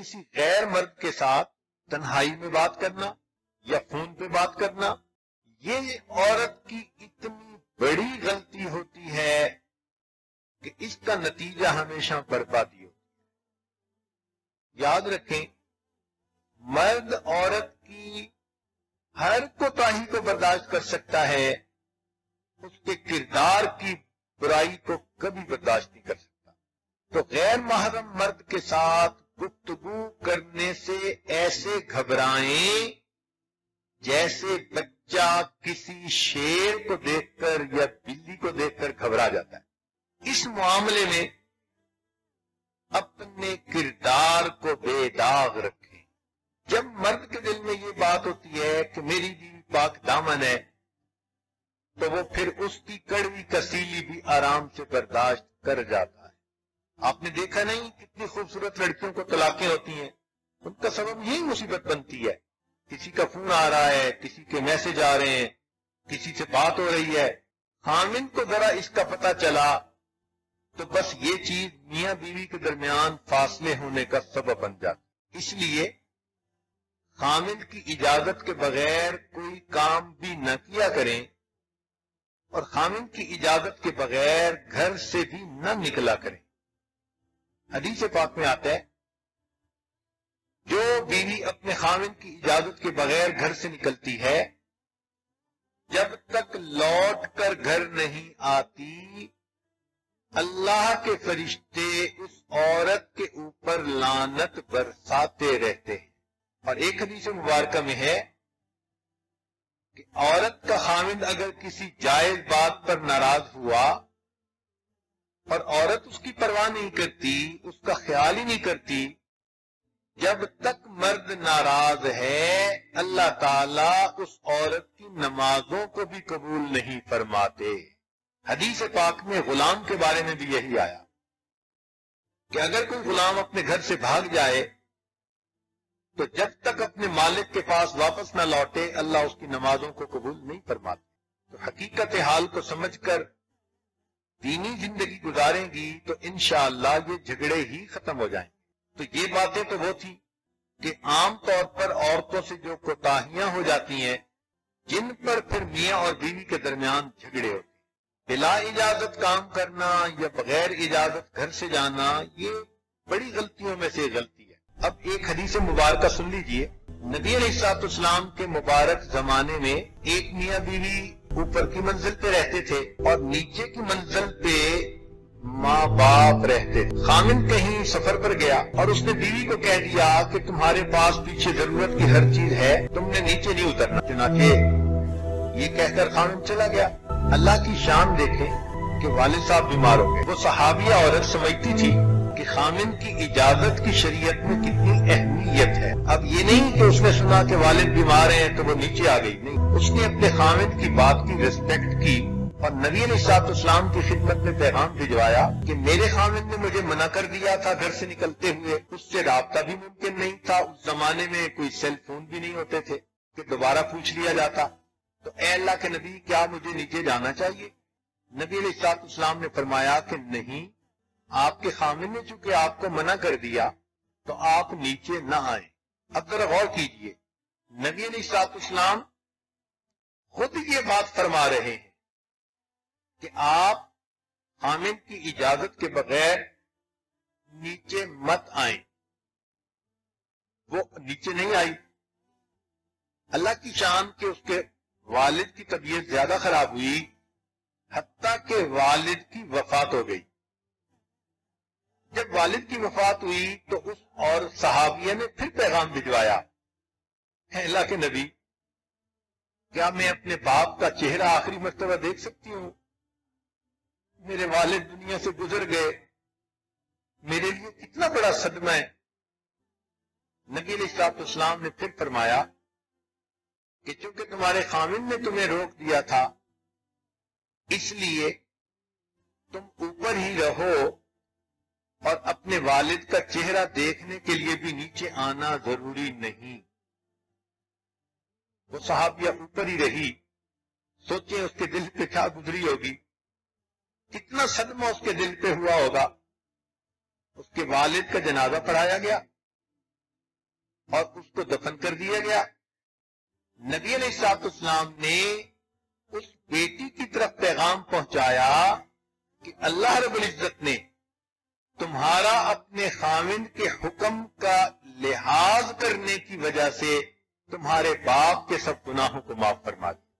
کسی غیر مرد کے ساتھ تنہائی میں بات کرنا یا فون پہ بات کرنا، یہ عورت کی اتنی بڑی غلطی ہوتی ہے کہ اس کا نتیجہ ہمیشہ بربادی ہوتی ہے۔ یاد رکھیں، مرد عورت کی ہر کوتاہی کو برداشت کر سکتا ہے، اس کے کردار کی برائی کو کبھی برداشت نہیں کر سکتا۔ تو غیر محرم مرد کے ساتھ گفتگو کرنے سے ایسے گھبرائیں جیسے بچہ کسی شیر کو دیکھ کر یا بلی کو دیکھ کر گھبرا جاتا ہے۔ اس معاملے میں اپنے کردار کو بے داغ رکھیں۔ جب مرد کے دل میں یہ بات ہوتی ہے کہ میری بیوی پاک دامن ہے، تو وہ پھر اس کی کڑوی کسیلی بھی آرام سے برداشت کر جاتا ہے۔ آپ نے دیکھا نہیں کتنی خوبصورت لڑکیوں کو طلاقیں ہوتی ہیں، ان کا سبب یہی مصیبت بنتی ہے۔ کسی کا فون آ رہا ہے، کسی کے میسج آ رہے ہیں، کسی سے بات ہو رہی ہے، خامن کو ذرا اس کا پتہ چلا تو بس یہ چیز میاں بیوی کے درمیان فاصلے ہونے کا سبب بن جاتی۔ اس لیے خامن کی اجازت کے بغیر کوئی کام بھی نہ کیا کریں، اور خامن کی اجازت کے بغیر گھر سے بھی نہ نکلا کریں۔ حدیث پاک میں آتا ہے، جو بیوی اپنے خامن کی اجازت کے بغیر گھر سے نکلتی ہے، جب تک لوٹ کر گھر نہیں آتی، اللہ کے فرشتے اس عورت کے اوپر لعنت برساتے رہتے ہیں۔ اور ایک حدیث مبارکہ میں ہے کہ عورت کا خامند اگر کسی جائز بات پر ناراض ہوا اور عورت اس کی پرواہ نہیں کرتی، اس کا خیال ہی نہیں کرتی، جب تک مرد ناراض ہے اللہ تعالیٰ اس عورت کی نمازوں کو بھی قبول نہیں فرماتے۔ حدیث پاک میں غلام کے بارے میں بھی یہی آیا کہ اگر کوئی غلام اپنے گھر سے بھاگ جائے تو جب تک اپنے مالک کے پاس واپس نہ لوٹے اللہ اس کی نمازوں کو قبول نہیں فرماتے۔ تو حقیقت حال کو سمجھ کر دینی زندگی گزاریں گی تو انشاءاللہ یہ جھگڑے ہی ختم ہو جائیں گے۔ تو یہ باتیں تو وہ تھی کہ عام طور پر عورتوں سے جو کوتاہیاں ہو جاتی ہیں، جن پر پھر میاں اور بیوی کے درمیان جھگڑے ہوتے ہیں۔ بلا اجازت کام کرنا یا بغیر اجازت گھر سے جانا، یہ بڑی غلطیوں میں سے غلطی ہے۔ اب ایک حدیث مبارکہ سن لیجئے۔ نبی علیہ السلام کے مبارک زمانے میں ایک میاں بیوی اوپر کی منزل پہ رہتے تھے اور نیچے کی منزل پہ ماں باپ رہتے تھے۔ خامن کہیں سفر پر گیا اور اس نے بیوی کو کہہ دیا کہ تمہارے پاس پیچھے ضرورت کی ہر چیز ہے، تم نے نیچے نہیں اترنا۔ چنانچہ یہ کہہ کر خامن چلا گیا۔ اللہ کی شان دیکھیں کہ والد صاحب بیمار ہو گئے۔ وہ صحابیہ عورت سمجھتی تھی کہ خامن کی اجازت کی شریعت میں کتنی اہمیت ہے۔ اب یہ نہیں کہ اس نے سنا کہ والد بیمار ہیں تو وہ نیچے آ گئی، نہیں، اس نے اپنے خامن کی بات کی ریسپیکٹ کی اور نبی علیہ السلام کی خدمت میں پیغام بھجوایا کہ میرے خامن نے مجھے منع کر دیا تھا گھر سے نکلتے ہوئے، اس سے رابطہ بھی ممکن نہیں تھا، اس زمانے میں کوئی سیل فون بھی نہیں ہوتے تھے کہ دوبارہ پوچھ لیا جاتا، تو اے اللہ کے نبی کیا مجھے نیچے جانا چاہیے؟ نبی علیہ السلام نے فرمایا کہ نہیں، آپ کے خامن نے چونکہ آپ کو منع کر دیا تو آپ نیچے نہ آئیں۔ اب ذرا غور کیجئے، نبی علیہ السلام خود یہ بات فرما رہے ہیں کہ آپ خامن کی اجازت کے بغیر نیچے مت آئیں۔ وہ نیچے نہیں آئی۔ اللہ کی شان کہ اس کے والد کی طبیعت زیادہ خراب ہوئی، حتیٰ کہ والد کی وفات ہو گئی۔ جب والد کی وفات ہوئی تو اس اور صحابیہ نے پھر پیغام بھجوایا، اے اللہ کے نبی کیا میں اپنے باپ کا چہرہ آخری مرتبہ دیکھ سکتی ہوں؟ میرے والد دنیا سے گزر گئے، میرے لیے کتنا بڑا صدمہ ہے۔ نبی علیہ السلام نے پھر فرمایا کہ چونکہ تمہارے خامن نے تمہیں روک دیا تھا، اس لیے تم اوپر ہی رہو اور اپنے والد کا چہرہ دیکھنے کے لیے بھی نیچے آنا ضروری نہیں۔ وہ صحابیہ اوپر ہی رہی۔ سوچیں اس کے دل پہ کیا گزری ہوگی، کتنا صدمہ اس کے دل پہ ہوا ہوگا۔ اس کے والد کا جنازہ پڑھایا گیا، اور اس کو دفن کر دیا گیا۔ نبی علیہ الصلوۃ والسلام نے اس بیٹی کی طرف پیغام پہنچایا کہ اللہ رب العزت نے تمہارا اپنے خاوند کے حکم کا لحاظ کرنے کی وجہ سے تمہارے باپ کے سب گناہوں کو معاف فرما دیا۔